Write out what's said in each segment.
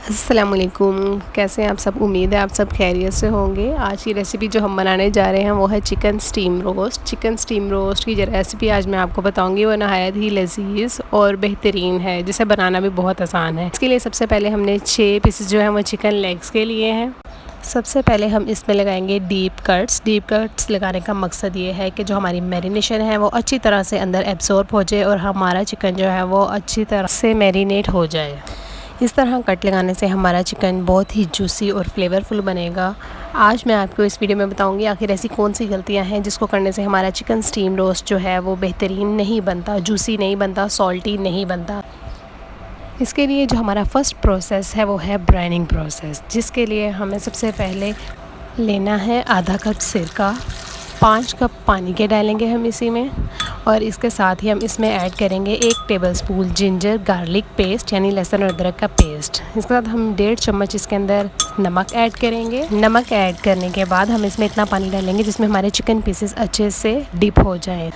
अस्सलामुअलैकुम, कैसे हैं आप सब। उम्मीद है आप सब खैरियत से होंगे। आज की रेसिपी जो हम बनाने जा रहे हैं वो है chicken steam roast. Chicken steam roast की जो रेसिपी आज मैं आपको बताऊंगी वो नहायत ही लजीज़ और बेहतरीन है, जिसे बनाना भी बहुत आसान है। इसके लिए सबसे पहले हमने 6 पीसेस जो है वो चिकन लेग्स के लिए हैं। सबसे पहले हम इसमें लगाएंगे डीप कट्स। डीप कट्स लगाने का मकसद ये है कि जो हमारी मैरिनेशन है वो अच्छी तरह से अंदर एब्जॉर्ब हो जाए और हमारा चिकन जो है वो अच्छी तरह से मैरिनेट हो जाए। इस तरह कट लगाने से हमारा चिकन बहुत ही जूसी और फ्लेवरफुल बनेगा। आज मैं आपको इस वीडियो में बताऊंगी आखिर ऐसी कौन सी गलतियां हैं जिसको करने से हमारा चिकन स्टीम रोस्ट जो है वो बेहतरीन नहीं बनता, जूसी नहीं बनता, सॉल्टी नहीं बनता। इसके लिए जो हमारा फ़र्स्ट प्रोसेस है वो है ब्राइनिंग प्रोसेस, जिसके लिए हमें सबसे पहले लेना है आधा कप सिरका। 5 कप पानी के डालेंगे हम इसी में, और इसके साथ ही हम इसमें ऐड करेंगे 1 टेबलस्पून जिंजर गार्लिक पेस्ट यानी लहसुन और अदरक का पेस्ट। इसके साथ हम 1.5 चम्मच इसके अंदर नमक ऐड करेंगे। नमक ऐड करने के बाद हम इसमें इतना पानी डालेंगे जिसमें हमारे चिकन पीसेस अच्छे से डिप हो जाएं।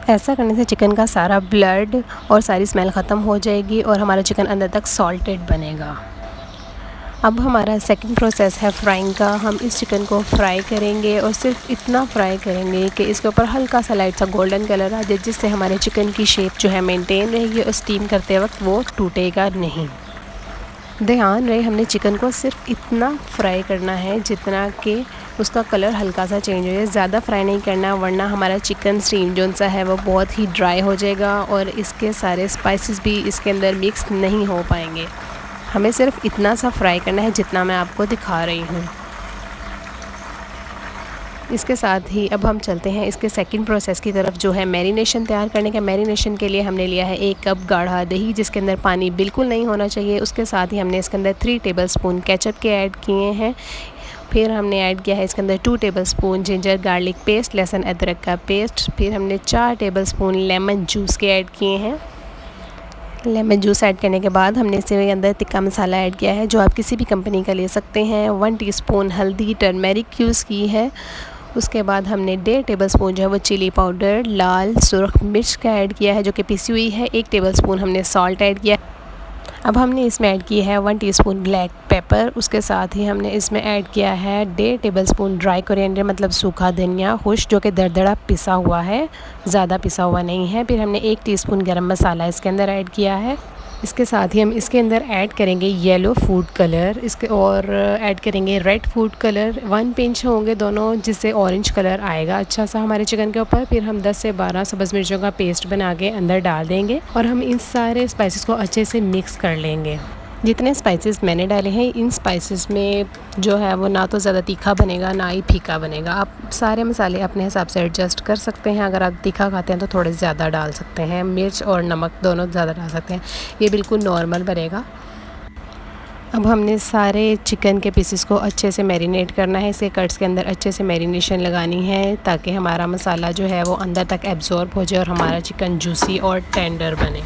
ऐसा करने से चिकन का सारा ब्लड और सारी स्मेल ख़त्म हो जाएगी और हमारा चिकन अंदर तक सॉल्टेड बनेगा। अब हमारा सेकंड प्रोसेस है फ्राइंग का। हम इस चिकन को फ्राई करेंगे और सिर्फ इतना फ्राई करेंगे कि इसके ऊपर हल्का सा लाइट सा गोल्डन कलर आ जाए, जिससे हमारे चिकन की शेप जो है मेंटेन रहेगी और स्टीम करते वक्त वो टूटेगा नहीं। ध्यान रहे, हमने चिकन को सिर्फ इतना फ्राई करना है जितना कि उसका कलर हल्का सा चेंज हो जाए। ज़्यादा फ्राई नहीं करना, वरना हमारा चिकन स्टीम जो सा है वो बहुत ही ड्राई हो जाएगा और इसके सारे स्पाइसेस भी इसके अंदर मिक्स नहीं हो पाएंगे। हमें सिर्फ इतना सा फ्राई करना है जितना मैं आपको दिखा रही हूँ। इसके साथ ही अब हम चलते हैं इसके सेकंड प्रोसेस की तरफ, जो है मैरिनेशन तैयार करने का। मैरिनेशन के लिए हमने लिया है 1 कप गाढ़ा दही, जिसके अंदर पानी बिल्कुल नहीं होना चाहिए। उसके साथ ही हमने इसके अंदर 3 टेबलस्पून केचप के ऐड किए हैं। फिर हमने ऐड किया है इसके अंदर 2 टेबलस्पून जिंजर गार्लिक पेस्ट, लहसुन अदरक का पेस्ट। फिर हमने 4 टेबलस्पून लेमन जूस के ऐड किए हैं। लेमन जूस ऐड करने के बाद हमने इसके अंदर तिक्का मसाला ऐड किया है, जो आप किसी भी कंपनी का ले सकते हैं। 1 टीस्पून हल्दी टर्मेरिक यूज़ की है। उसके बाद हमने 1.5 टेबलस्पून जो है वो चिली पाउडर लाल सुरख मिर्च का ऐड किया है, जो कि पिसी हुई है। 1 टेबलस्पून हमने सॉल्ट ऐड किया। अब हमने इसमें ऐड की है 1 टीस्पून ब्लैक पेपर। उसके साथ ही हमने इसमें ऐड किया है 1.5 टेबलस्पून ड्राई कोरिएंडर मतलब सूखा धनिया खुश, जो कि दरदरा पिसा हुआ है, ज़्यादा पिसा हुआ नहीं है। फिर हमने 1 टीस्पून गरम मसाला इसके अंदर ऐड किया है। इसके साथ ही हम इसके अंदर ऐड करेंगे येलो फूड कलर इसके, और ऐड करेंगे रेड फूड कलर। 1 पिंच होंगे दोनों, जिससे ऑरेंज कलर आएगा अच्छा सा हमारे चिकन के ऊपर। फिर हम 10 से 12 सब्ज़ मिर्चों का पेस्ट बना के अंदर डाल देंगे और हम इन सारे स्पाइसेस को अच्छे से मिक्स कर लेंगे। जितने स्पाइसेस मैंने डाले हैं, इन स्पाइसेस में जो है वो ना तो ज़्यादा तीखा बनेगा ना ही फीका बनेगा। आप सारे मसाले अपने हिसाब से एडजस्ट कर सकते हैं। अगर आप तीखा खाते हैं तो थोड़े ज़्यादा डाल सकते हैं, मिर्च और नमक दोनों ज़्यादा डाल सकते हैं। ये बिल्कुल नॉर्मल बनेगा। अब हमने सारे चिकन के पीसेस को अच्छे से मैरिनेट करना है। इसे कट्स के अंदर अच्छे से मैरिनेशन लगानी है, ताकि हमारा मसाला जो है वो अंदर तक एब्जॉर्ब हो जाए और हमारा चिकन जूसी और टेंडर बने।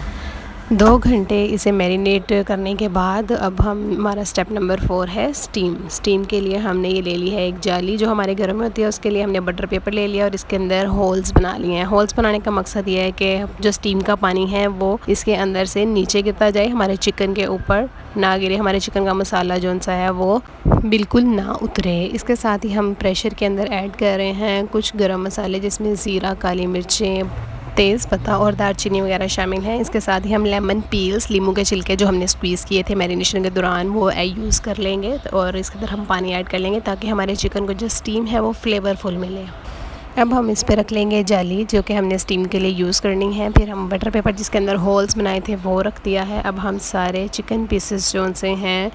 2 घंटे इसे मैरिनेट करने के बाद अब हमारा स्टेप नंबर 4 है स्टीम। स्टीम के लिए हमने ये ले ली है एक जाली, जो हमारे घर में होती है। उसके लिए हमने बटर पेपर ले लिया और इसके अंदर होल्स बना लिए हैं। होल्स बनाने का मकसद ये है कि जो स्टीम का पानी है वो इसके अंदर से नीचे गिरता जाए, हमारे चिकन के ऊपर ना गिरे, हमारे चिकन का मसाला जो सा है वो बिल्कुल ना उतरे। इसके साथ ही हम प्रेशर के अंदर ऐड कर रहे हैं कुछ गरम मसाले, जिसमें ज़ीरा, काली मिर्चें, तेज़ पत्ता और दालचीनी वगैरह शामिल हैं। इसके साथ ही हम लेमन पील्स, लीमू के छिलके जो हमने स्क्वीज़ किए थे मैरिनेशन के दौरान, वो यूज़ कर लेंगे और इसके अंदर हम पानी ऐड कर लेंगे, ताकि हमारे चिकन को जो स्टीम है वो फ्लेवरफुल मिले। अब हम इस पे रख लेंगे जाली, जो कि हमने स्टीम के लिए यूज़ करनी है। फिर हम बटर पेपर जिसके अंदर होल्स बनाए थे वो रख दिया है। अब हम सारे चिकन पीसेस जो से हैं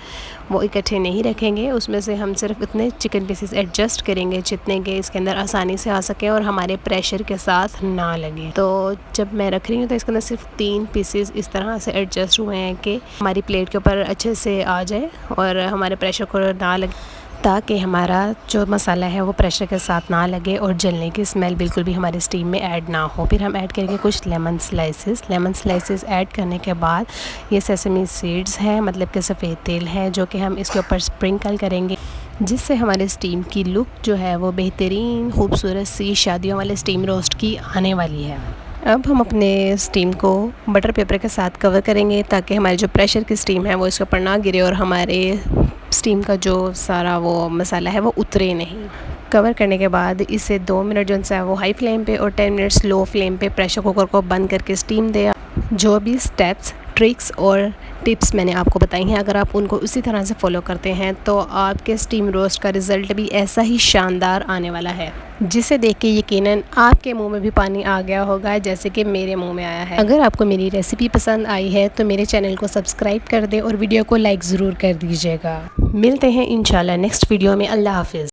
वो इकट्ठे नहीं रखेंगे, उसमें से हम सिर्फ इतने चिकन पीसेस एडजस्ट करेंगे जितने के इसके अंदर आसानी से आ सकें और हमारे प्रेशर के साथ ना लगे। तो जब मैं रख रही हूँ तो इसके अंदर सिर्फ 3 पीसेस इस तरह से एडजस्ट हुए हैं कि हमारी प्लेट के ऊपर अच्छे से आ जाए और हमारे प्रेशर को ना लगे, ताकि हमारा जो मसाला है वो प्रेशर के साथ ना लगे और जलने की स्मेल बिल्कुल भी हमारे स्टीम में ऐड ना हो। फिर हम ऐड करेंगे कुछ lemon slices. Lemon slices add करने के बाद ये सेसमी सीड्स हैं, मतलब कि सफ़ेद तेल है, जो कि हम इसके ऊपर स्प्रिंकल करेंगे, जिससे हमारे स्टीम की लुक जो है वो बेहतरीन खूबसूरत सी शादियों वाले स्टीम रोस्ट की आने वाली है। अब हम अपने स्टीम को बटर पेपर के साथ कवर करेंगे ताकि हमारी जो प्रेशर की स्टीम है वो इसके ऊपर ना गिरे और हमारे स्टीम का जो सारा वो मसाला है वो उतरे नहीं। कवर करने के बाद इसे 2 मिनट जो है वो हाई फ्लेम पे और 10 मिनट्स लो फ्लेम पे प्रेशर कुकर को बंद करके स्टीम दें। जो भी स्टेप्स, ट्रिक्स और टिप्स मैंने आपको बताई हैं, अगर आप उनको उसी तरह से फॉलो करते हैं तो आपके स्टीम रोस्ट का रिज़ल्ट भी ऐसा ही शानदार आने वाला है, जिसे देख के यकीनन आपके मुंह में भी पानी आ गया होगा जैसे कि मेरे मुंह में आया है। अगर आपको मेरी रेसिपी पसंद आई है तो मेरे चैनल को सब्सक्राइब कर दें और वीडियो को लाइक ज़रूर कर दीजिएगा। मिलते हैं इंशाल्लाह नेक्स्ट वीडियो में। अल्लाह हाफिज़।